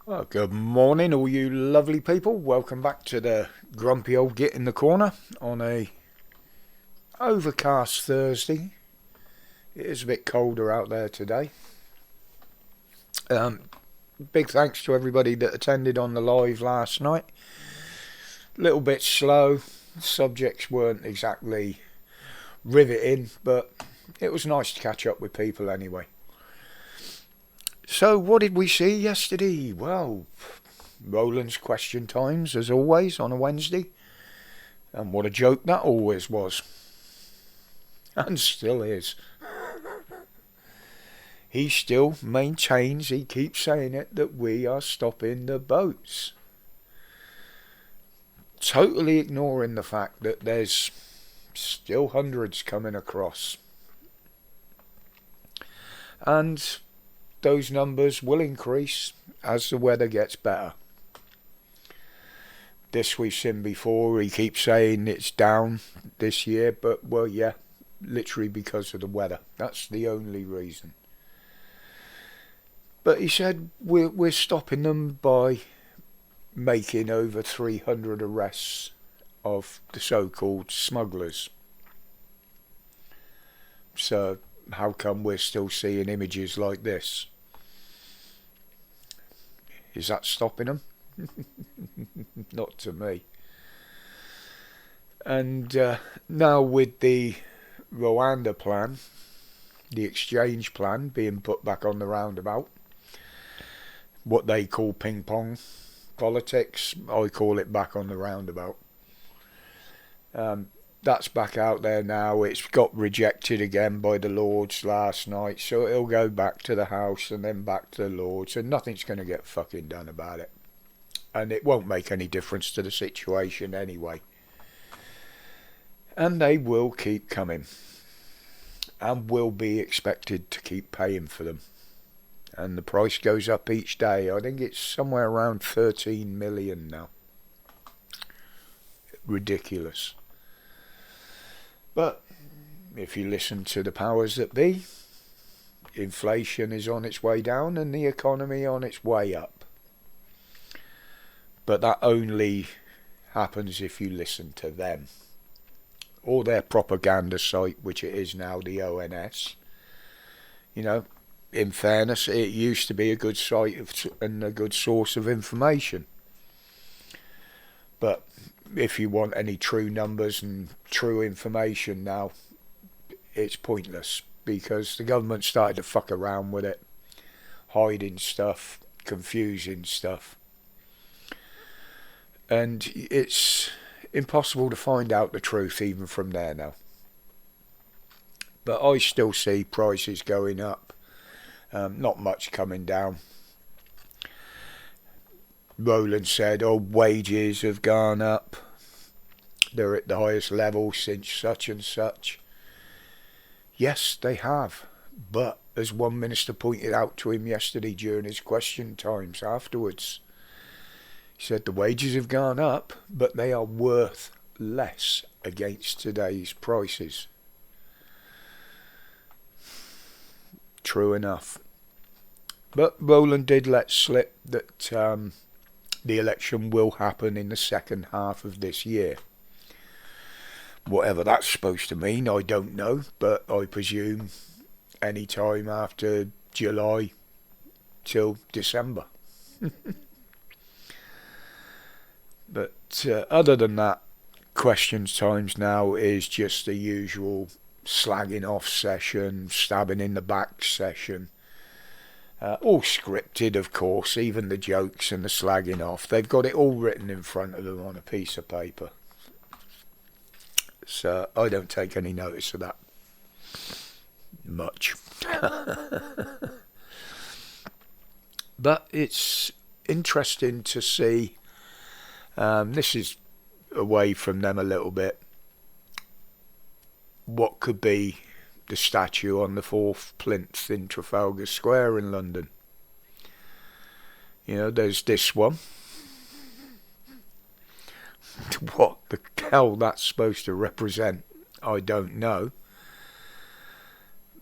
Well, good morning, all you lovely people. Welcome back to the grumpy old git in the corner on a overcast Thursday. It is a bit colder out there today. Big thanks to everybody that attended on the live last night. Little bit slow. Subjects weren't exactly riveting, but it was nice to catch up with people anyway. So, what did we see yesterday? Well, Roland's question times, as always, on a Wednesday. And what a joke that always was. And still is. He still maintains, he keeps saying it, that we are stopping the boats. Totally ignoring the fact that there's still hundreds coming across. And those numbers will increase as the weather gets better. This we've seen before. He keeps saying it's down this year, but well, yeah, literally because of the weather. That's the only reason. But he said we're stopping them by making over 300 arrests of the so-called smugglers. So how come we're still seeing images like this? Is that stopping them? Not to me. And now with the Rwanda plan, the exchange plan being put back on the roundabout, what they call ping pong politics, I call it back on the roundabout. That's back out there now. It's got rejected again by the Lords last night, so it'll go back to the House and then back to the Lords, and nothing's going to get fucking done about it. And it won't make any difference to the situation anyway. And they will keep coming, and will be expected to keep paying for them. And the price goes up each day. I think it's somewhere around 13 million now. Ridiculous. But if you listen to the powers that be, inflation is on its way down and the economy on its way up. But that only happens if you listen to them. Or their propaganda site, which it is now, the ONS. You know, in fairness, it used to be a good site and a good source of information. But if you want any true numbers and true information now, it's pointless, because the government started to fuck around with it, hiding stuff, confusing stuff, and it's impossible to find out the truth even from there now. But I still see prices going up, not much coming down. Roland said, wages have gone up. They're at the highest level since such and such. Yes, they have. But as one minister pointed out to him yesterday during his question times afterwards, he said the wages have gone up, but they are worth less against today's prices. True enough. But Roland did let slip that the election will happen in the second half of this year. Whatever that's supposed to mean, I don't know, but I presume any time after July till December. But other than that, questions times now is just the usual slagging off session, stabbing in the back session. All scripted, of course, even the jokes and the slagging off. They've got it all written in front of them on a piece of paper. So I don't take any notice of that. Much. But it's interesting to see. This is away from them a little bit. What could be the statue on the 4th plinth in Trafalgar Square in London? You know, there's this one. What the hell that's supposed to represent, I don't know.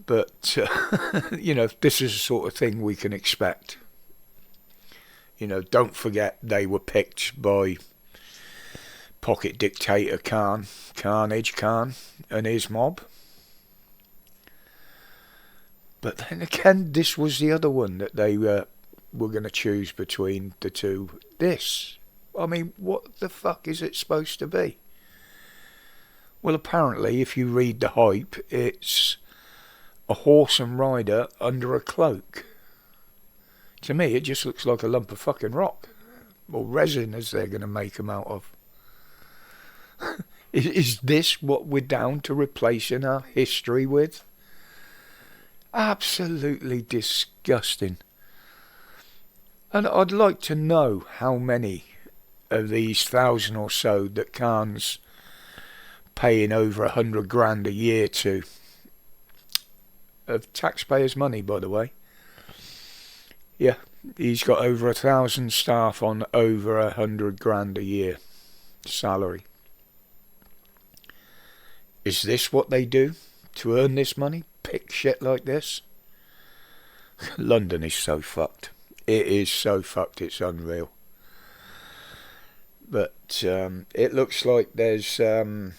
But, you know, this is the sort of thing we can expect. You know, don't forget they were picked by pocket dictator Carnage Khan and his mob. But then again, this was the other one that they were going to choose between the two. This, I mean, what the fuck is it supposed to be? Well, apparently, if you read the hype, it's a horse and rider under a cloak. To me, it just looks like a lump of fucking rock. Or resin, as they're going to make them out of. Is this what we're down to replacing our history with? Absolutely disgusting. And I'd like to know how many of these 1,000 or so that Khan's paying over 100 grand a year to, of taxpayers' money, by the way. Yeah, he's got over 1,000 staff on over 100 grand a year salary. Is this what they do to earn this money? Pick shit like this? London is so fucked. It is so fucked, it's unreal. But it looks like there's going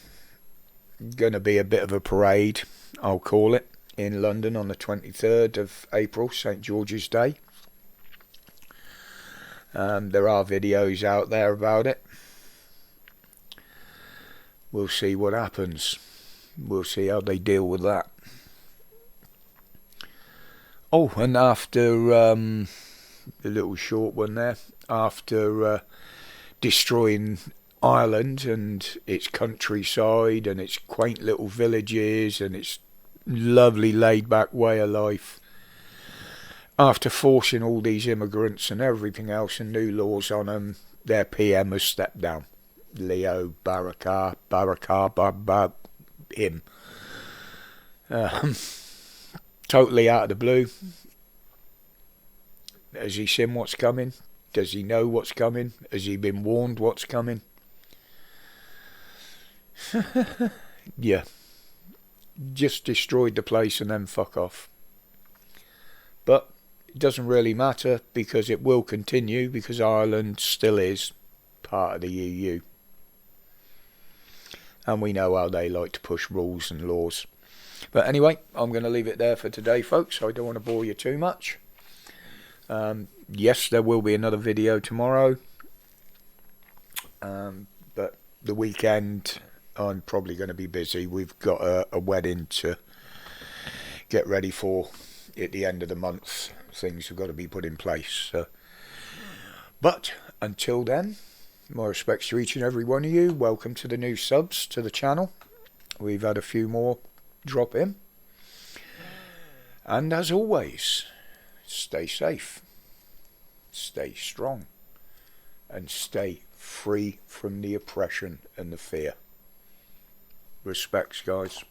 to be a bit of a parade, I'll call it, in London on the 23rd of April, St George's Day. There are videos out there about it. We'll see what happens. We'll see how they deal with that. Oh, and after the little short one there, after destroying Ireland and its countryside and its quaint little villages and its lovely laid back way of life, after forcing all these immigrants and everything else and new laws on them, their PM has stepped down. Leo Varadkar, him. Totally out of the blue. Has he seen what's coming? Does he know what's coming? Has he been warned what's coming? Yeah. Just destroyed the place and then fuck off. But it doesn't really matter because it will continue because Ireland still is part of the EU. And we know how they like to push rules and laws. But anyway, I'm going to leave it there for today, folks. I don't want to bore you too much. Yes, there will be another video tomorrow. But the weekend, I'm probably going to be busy. We've got a wedding to get ready for at the end of the month. Things have got to be put in place. But until then, my respects to each and every one of you. Welcome to the new subs to the channel. We've had a few more drop in. And as always, stay safe, stay strong, and stay free from the oppression and the fear. Respects, guys.